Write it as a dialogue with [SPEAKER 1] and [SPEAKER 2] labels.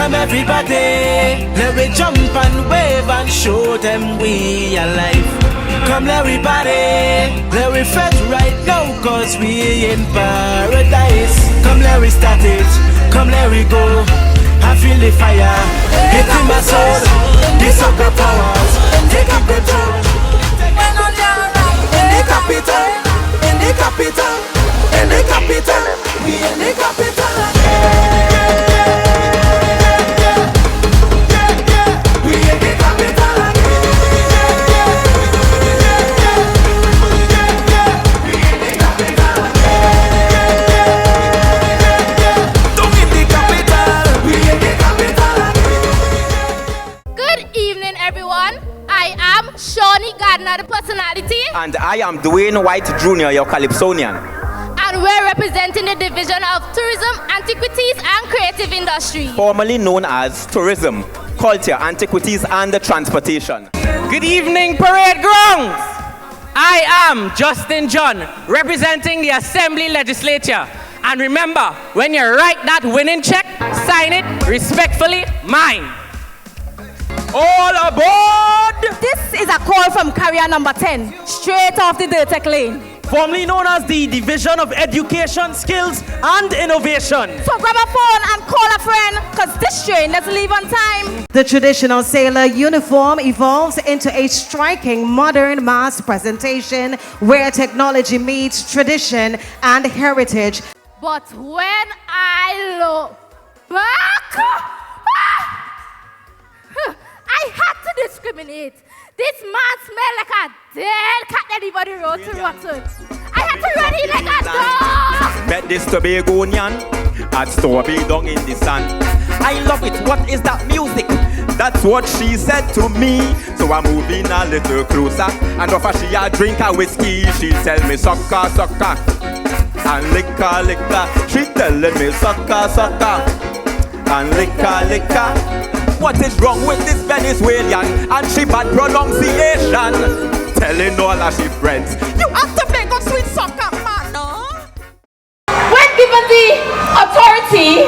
[SPEAKER 1] Come everybody, let we jump and wave and show them we alive. Come everybody, let we fed right now, cause we in paradise. Come let we start it, come let we go. I feel the fire, hitting my soul. The soccer powers, taking control. In the capital, in the capital, in the capital, we in the capital again. We in the capital again. We in the capital again. Don't in the capital, we in the capital again.
[SPEAKER 2] Good evening, everyone. I am Shawnique, Gardiner, the personality.
[SPEAKER 3] And I am Dwayne White Jr., your Calypsonian.
[SPEAKER 2] And we're representing the Division of Tourism, Antiquities and Creative Industry.
[SPEAKER 3] Formerly known as Tourism, Culture, Antiquities and Transportation.
[SPEAKER 4] Good evening, Parade Grounds. I am Justin John, representing the Assembly Legislature. And remember, when you write that winning check, sign it respectfully, mine. All aboard!
[SPEAKER 5] This is a call from carrier number 10, straight off the Dirtec lane.
[SPEAKER 4] Formerly known as the Division of Education, Skills and Innovation.
[SPEAKER 5] So grab a phone and call a friend, cause this train doesn't leave on time.
[SPEAKER 6] The traditional sailor uniform evolves into a striking modern mass presentation where technology meets tradition and heritage.
[SPEAKER 2] But when I look back, I had to discriminate. This man smelled like a dead cat that anybody wrote to rotten. I had to run in like a dog.
[SPEAKER 3] Met this Tobagonian at Storby down in the sun. I love it, what is that music? That's what she said to me. So I'm moving a little closer and offer she a drink of whiskey. She tell me sucker, sucker and liquor, liquor. She telling me sucker, sucker and liquor, liquor. What is wrong with this Venezuelan? And she bad pronunciation. Telling all her she friends, you have to make a sweet soccer man, no?
[SPEAKER 5] When given the authority